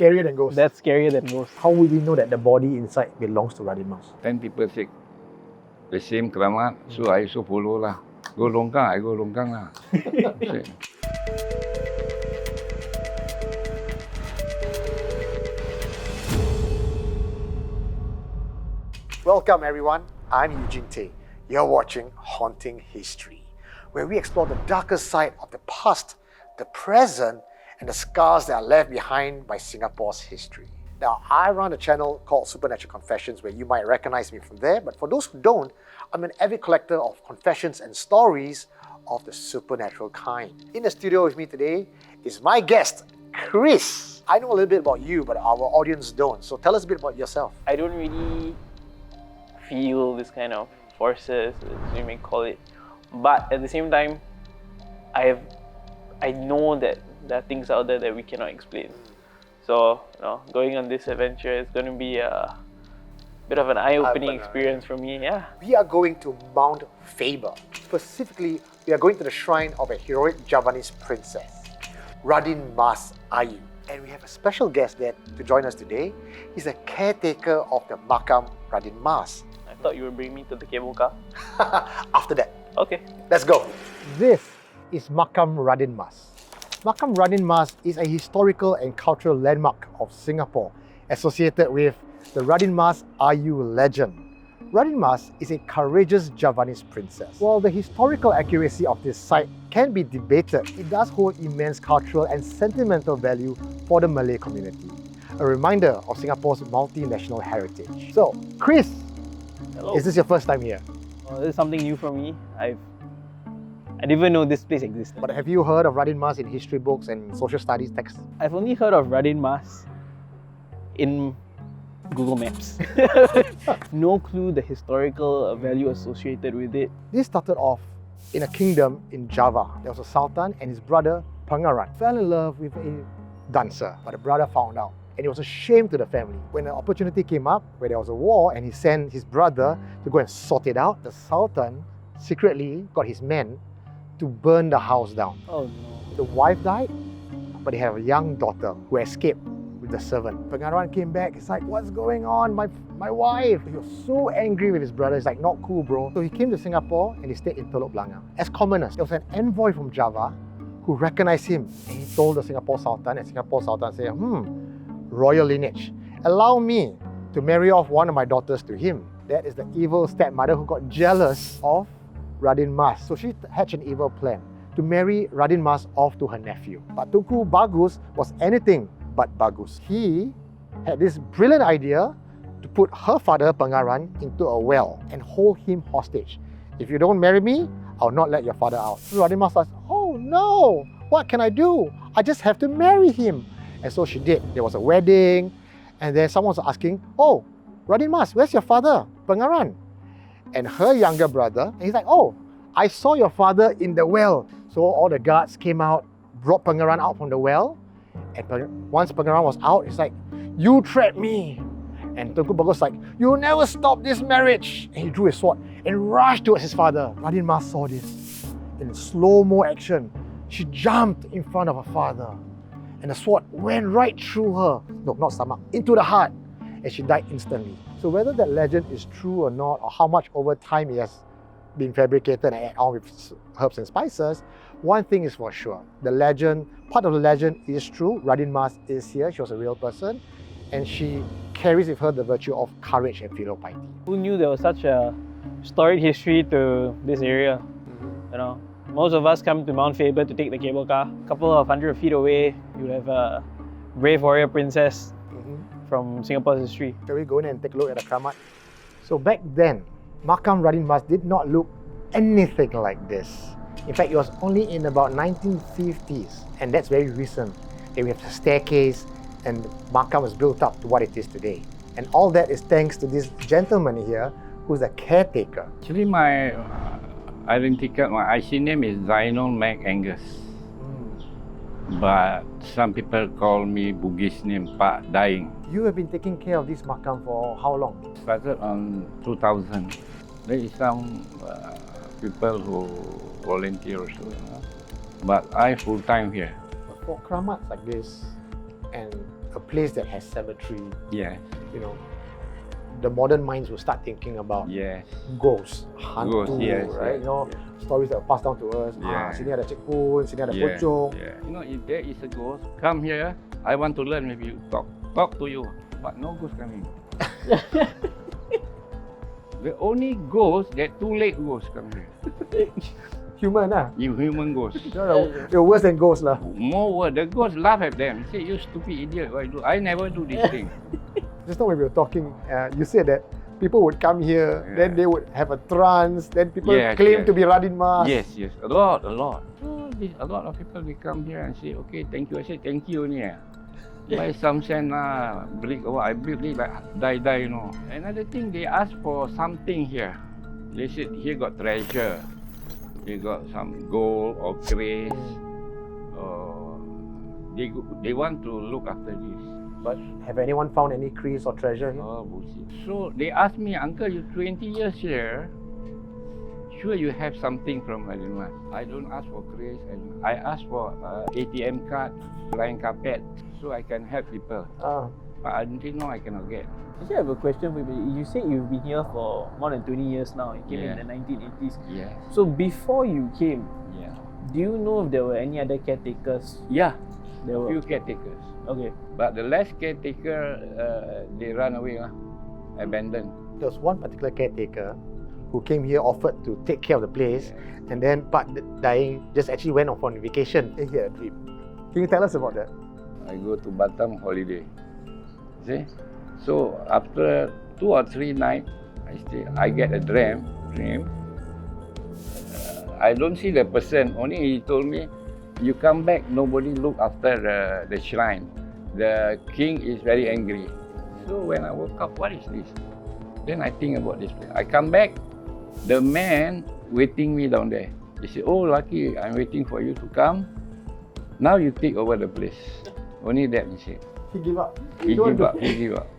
scarier than ghosts. That's scarier than ghosts. How will we know that the body inside belongs to Radin Mas? 10 people say the same Keramat, so I also follow lah. Go longkang, I go longkang lah. Welcome everyone, I'm Eugene Chris. You're watching Haunting History, where we explore the darker side of the past, the present, and the scars that are left behind by Singapore's history. Now, I run a channel called Supernatural Confessions, where you might recognize me from there, but for those who don't, I'm an avid collector of confessions and stories of the supernatural kind. In the studio with me today is my guest, Chris. I know a little bit about you, but our audience don't, so tell us a bit about yourself. I don't really feel this kind of forces, as you may call it, but at the same time, I know that there are things out there that we cannot explain. So, going on this adventure is going to be a bit of an eye-opening experience for me. Yeah. We are going to Mount Faber. Specifically, we are going to the shrine of a heroic Javanese princess, Radin Mas Ayu. And we have a special guest there to join us today. He's a caretaker of the Makam Radin Mas. I thought you would bring me to the cable car. After that. Okay. Let's go. This is Makam Radin Mas. Makam Radin Mas is a historical and cultural landmark of Singapore associated with the Radin Mas Ayu legend. Radin Mas is a courageous Javanese princess. While the historical accuracy of this site can be debated, it does hold immense cultural and sentimental value for the Malay community. A reminder of Singapore's multinational heritage. So, Chris, Hello. Is this your first time here? This is something new for me. I didn't even know this place existed. But have you heard of Radin Mas in history books and social studies texts? I've only heard of Radin Mas in Google Maps. No clue the historical value associated with it. This started off in a kingdom in Java. There was a sultan and his brother, Pangeran, fell in love with a dancer. But the brother found out and it was a shame to the family. When an opportunity came up where there was a war and he sent his brother to go and sort it out, the sultan secretly got his men to burn the house down. Oh no. The wife died, but they have a young daughter who escaped with the servant. Pangeran came back, he's like, what's going on? My wife! He was so angry with his brother, he's like, not cool bro. So he came to Singapore and he stayed in Teluk Blangah. As commoners, there was an envoy from Java who recognized him and he told the Singapore Sultan, and Singapore Sultan said, royal lineage. Allow me to marry off one of my daughters to him. That is the evil stepmother who got jealous of Radin Mas. So she hatched an evil plan to marry Radin Mas off to her nephew. But Tunku Bagus was anything but Bagus. He had this brilliant idea to put her father, Pangeran, into a well and hold him hostage. If you don't marry me, I'll not let your father out. So Radin Mas was, oh no, what can I do? I just have to marry him. And so she did. There was a wedding, and then someone was asking, oh, Radin Mas, where's your father, Pangeran? And her younger brother, and he's like, oh, I saw your father in the well. So all the guards came out, brought Pangeran out from the well, and once Pangeran was out, he's like, you trapped me. And Tunku Bagus was like, you'll never stop this marriage. And he drew his sword and rushed towards his father. Radin Mas saw this. In slow-mo action, she jumped in front of her father. And the sword went right through her, no, not stomach, into the heart, and she died instantly. So whether that legend is true or not, or how much over time it has been fabricated and added on with herbs and spices, one thing is for sure. The legend, part of the legend is true. Radin Mas is here, she was a real person, and she carries with her the virtue of courage and filial piety. Who knew there was such a storied history to this area? Most of us come to Mount Faber to take the cable car. A couple of 100 feet away, you have a brave warrior princess from Singapore's history. Shall we go in and take a look at the Keramat? So back then, Makam Radin Mas did not look anything like this. In fact, it was only in about 1950s, and that's very recent. Then we have the staircase, and Makam was built up to what it is today. And all that is thanks to this gentleman here, who's a caretaker. Actually, my IC name is Zainul Mac Angus. But some people call me Bugis name Pak Daing. You have been taking care of this makam for how long? Started on 2000. There is some people who volunteer also. But I full time here. For Keramats like this, and a place that has cemetery, Yes. you know, the modern minds will start thinking about Yes. ghosts, hantu, Ghosts, yes, right? yes, You know, stories that are passed down to us. Yeah. Sini ada cik pun, sini ada Yeah. pocong. Yeah. You know, if there is a ghost, come here. I want to learn with you. Talk to you. But no ghost coming. The only ghost, that two-leg ghost come here. Human lah. You human ghost. You're worse than ghosts lah. More worse, the ghost laugh at them. Say, you stupid idiot, what you do? I never do this thing. Just now when we were talking, you said that people would come here, then they would have a trance, then people Yes, claim yes. to be Radin Mas. Yes, a lot. So a lot of people they come here and say, okay, thank you. I say thank you only. Buy some sand brick or what. I build it like die, you know. Another thing, they ask for something here. They said here got treasure. They got some gold or grace. They want to look after this. But have anyone found any crease or treasure here? Oh, bullshit. So they asked me, Uncle, you 20 years here. Sure you have something from Radin Mas. I don't ask for grace. I ask for ATM card, flying carpet, so I can help people. But until now, I cannot get. Actually, I have a question for you. You said you've been here for more than 20 years now. You came Yeah. in the 1980s. Yes. So before you came, Yeah. do you know if there were any other caretakers? Yeah. There were. Few caretakers. Okay. But the last caretaker, they run away, abandoned. There was one particular caretaker who came here, offered to take care of the place, and then Pak Dying just actually went off on vacation. He had a dream. Can you tell us about that? I go to Batam holiday. See? So after 2 or 3 nights, I get a dream. I don't see the person. Only he told me, you come back, nobody look after the shrine. The king is very angry. So when I woke up, what is this? Then I think about this place. I come back, the man waiting me down there. He said, oh lucky, I'm waiting for you to come. Now you take over the place. Only that he said. He gave up. He give up.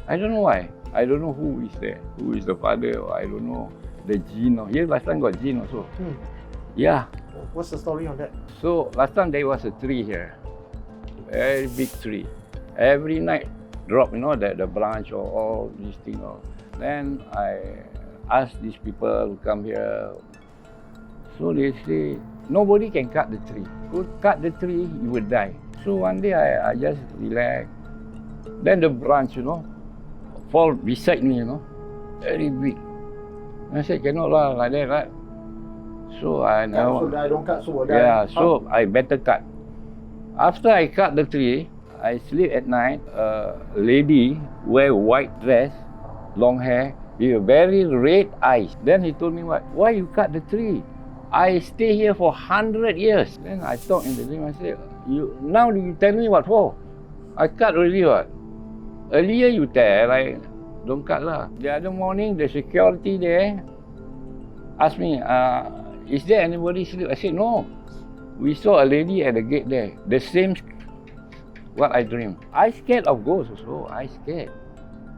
I don't know why. I don't know who is there. Who is the father, or I don't know. The jinn. Here last time got jinn also. Yeah. What's the story on that? So last time there was a tree here. Very big tree. Every night drop, you know, the branch or all these things. Then I asked these people to come here. So they say, nobody can cut the tree. Go cut the tree, you will die. So one day I just relax. Then the branch, you know, fall beside me, you know, very big. I said, cannot lah, like that, right? So I now, Don't cut, so will die. yeah, so I better cut. After I cut the tree, I sleep at night. A lady wear white dress, long hair, with very red eyes. Then he told me, what? Why you cut the tree? I stay here for 100 years. Then I talk in the dream. I said, now you tell me what for? I cut already what? Earlier you tell, I don't cut lah. The other morning, the security there asked me, is there anybody sleep? I said, no. We saw a lady at the gate there. The same what I dreamed. I scared of ghosts also. I scared.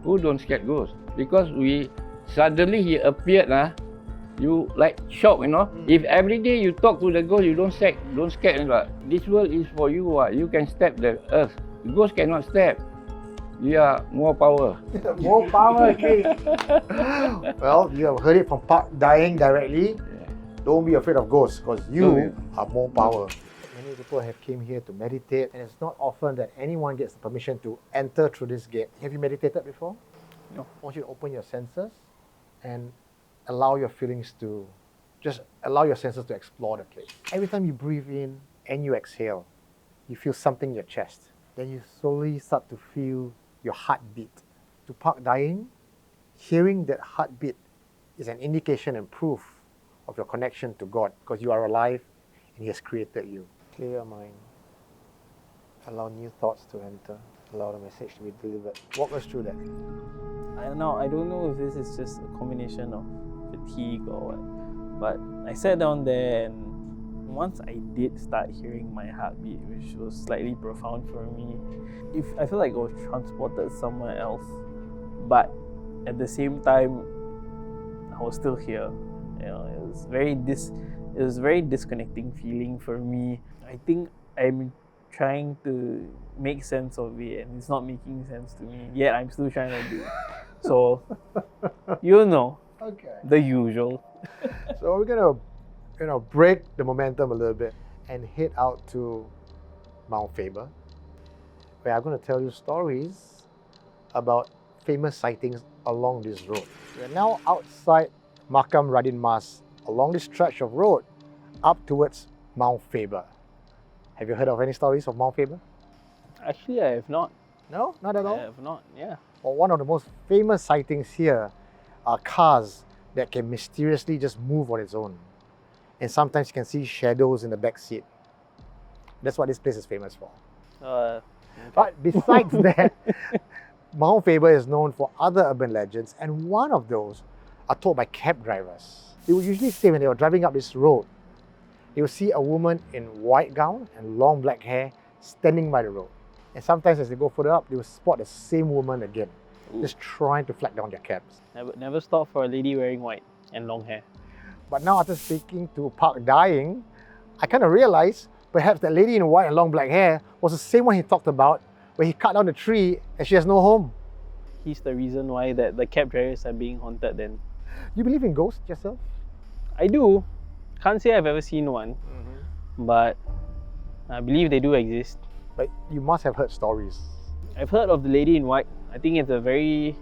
Who don't scared ghosts? Because suddenly he appeared, you like shocked, you know. If every day you talk to the ghost, you don't scared. This world is for you. You can step the earth. The ghost cannot step. You are more power. More power, okay. Well, you have heard it from Pak Dying directly. Don't be afraid of ghosts, because you are more power. Many people have came here to meditate, and it's not often that anyone gets the permission to enter through this gate. Have you meditated before? No. I want you to open your senses and allow your feelings to, just allow your senses to explore the place. Every time you breathe in and you exhale, you feel something in your chest. Then you slowly start to feel your heartbeat. To Pak Dying, hearing that heartbeat is an indication and proof of your connection to God, because you are alive and He has created you. Clear your mind. Allow new thoughts to enter. Allow the message to be delivered. Walk us through that. I don't know if this is just a combination of fatigue or what, but I sat down there, and once I did start hearing my heartbeat, which was slightly profound for me, I feel like I was transported somewhere else, but at the same time, I was still here. You know, it was very disconnecting feeling for me. I think I'm trying to make sense of it, and it's not making sense to me. Yet I'm still trying to do it. So, you know, Okay. the usual. So we're gonna, break the momentum a little bit and head out to Mount Faber, where I'm gonna tell you stories about famous sightings along this road. We're now outside Makam Radin Mas, along this stretch of road, up towards Mount Faber. Have you heard of any stories of Mount Faber? Actually, I have not. No, not at I all. have not, yeah. Well, one of the most famous sightings here are cars that can mysteriously just move on its own. And sometimes you can see shadows in the back seat. That's what this place is famous for. Okay. But besides that, Mount Faber is known for other urban legends, and one of those are told by cab drivers. They would usually say when they were driving up this road, they would see a woman in white gown and long black hair standing by the road. And sometimes as they go further up, they will spot the same woman again, just trying to flag down their cabs. Never stop for a lady wearing white and long hair. But now after speaking to Park Dying, I kind of realized perhaps that lady in white and long black hair was the same one he talked about where he cut down the tree and she has no home. He's the reason why that the cab drivers are being haunted then. You believe in ghosts yourself? I do. Can't say I've ever seen one, but I believe they do exist. But you must have heard stories. I've heard of the lady in white. I think it's a very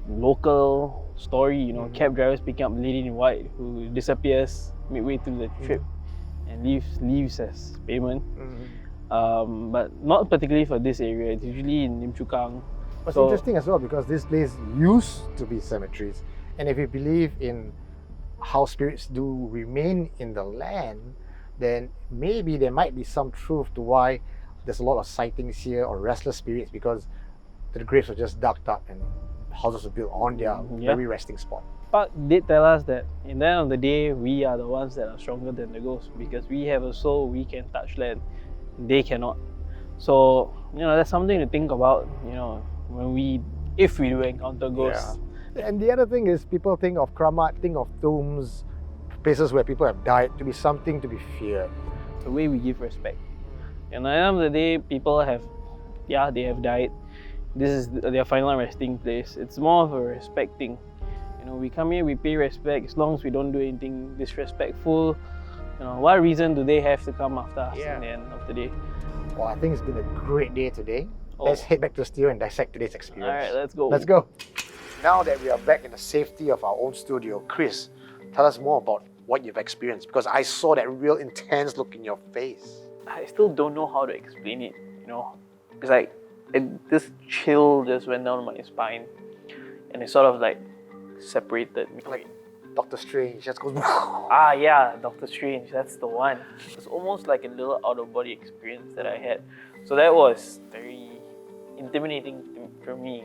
local story, cab drivers picking up the lady in white who disappears midway through the trip and leaves as payment. But not particularly for this area. It's usually in Lim Chu Kang. But it's interesting as well because this place used to be cemeteries. And if you believe in how spirits do remain in the land, then maybe there might be some truth to why there's a lot of sightings here or restless spirits, because the graves were just dug up and houses were built on their very resting spot. Park did tell us that in the end of the day, we are the ones that are stronger than the ghosts because we have a soul, we can touch land, they cannot. So, that's something to think about, if we do encounter ghosts. Yeah. And the other thing is people think of Keramat, think of tombs, places where people have died to be something to be feared. The way we give respect. And at the end of the day, people have, they have died. This is their final resting place. It's more of a respect thing. We come here, we pay respect. As long as we don't do anything disrespectful, what reason do they have to come after us in the end of the day? Well, I think it's been a great day today. Let's head back to the studio and dissect today's experience. Alright, let's go. Let's go. Now that we are back in the safety of our own studio, Chris, tell us more about what you've experienced, because I saw that real intense look in your face. I still don't know how to explain it, It's like, this chill just went down my spine and it sort of like separated me. Like Doctor Strange just goes... Doctor Strange, that's the one. It's almost like a little out-of-body experience that I had. So that was very intimidating for me,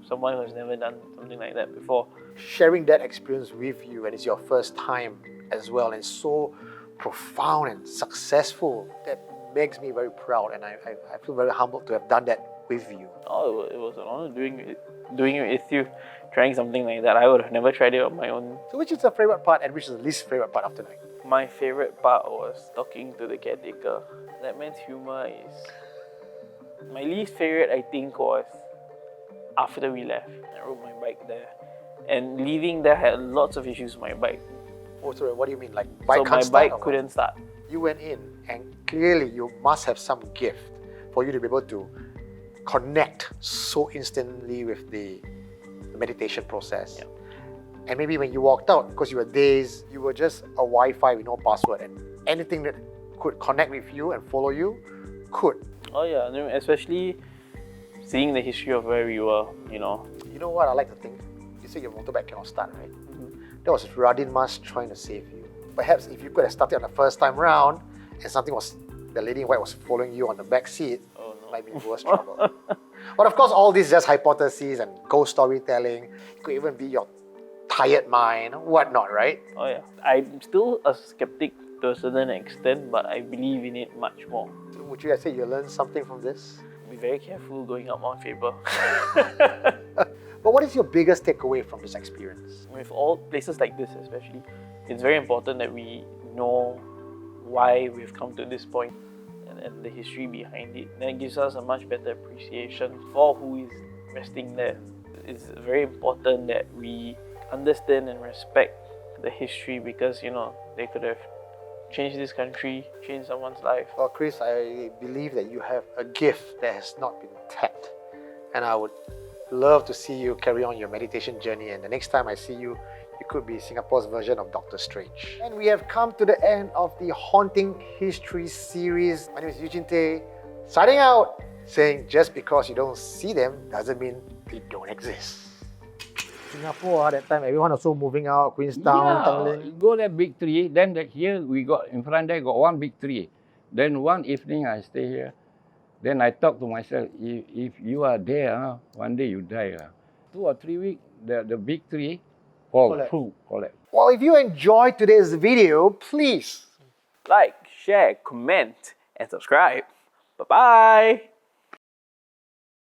someone who has never done something like that before. Sharing that experience with you, and it's your first time as well, and so profound and successful, that makes me very proud, and I feel very humbled to have done that with you. Oh, it was an honor doing it with you. Trying something like that, I would have never tried it on my own. So which is the favorite part and which is the least favorite part of tonight? My favorite part was talking to the caretaker. That man's humor is... My least favorite, I think, was after we left. I rode my bike there. And leaving there, I had lots of issues with my bike. Oh, sorry, what do you mean? Like So my bike couldn't start. You went in and clearly you must have some gift for you to be able to connect so instantly with the meditation process. Yeah. And maybe when you walked out, because you were dazed, you were just a Wi-Fi with no password, and anything that could connect with you and follow you could. Oh yeah, and especially seeing the history of where we were, You know what I like to think? You said your motorbike cannot start, right? That was Radin Mas trying to save you. Perhaps if you could have started on the first time round and the lady in white was following you on the back seat, it might be worse trouble. But of course, all these are just hypotheses and ghost storytelling. It could even be your tired mind, whatnot, right? Oh yeah. I'm still a skeptic to a certain extent, but I believe in it much more. So would you say you learned something from this? Be very careful going up Mount Faber. But what is your biggest takeaway from this experience? With all places like this especially, it's very important that we know why we've come to this point. And and the history behind it. That gives us a much better appreciation for who is resting there. It's very important that we understand and respect the history, because they could have changed this country, changed someone's life. Well, Chris, I believe that you have a gift that has not been tapped, and I would love to see you carry on your meditation journey, and the next time I see you, you could be Singapore's version of Doctor Strange. And we have come to the end of the Haunting History series. My name is Eugene Tay, signing out, saying just because you don't see them doesn't mean they don't exist. Singapore, that time everyone also moving out, Queenstown, Tanglin. Go there big tree. Then here we got in front there got one big tree. Then one evening I stay here. Then I talk to myself, if you are there, one day you die. 2 or 3 weeks, the big tree collapse. Well, if you enjoyed today's video, please Like, share, comment, and subscribe. Bye-bye!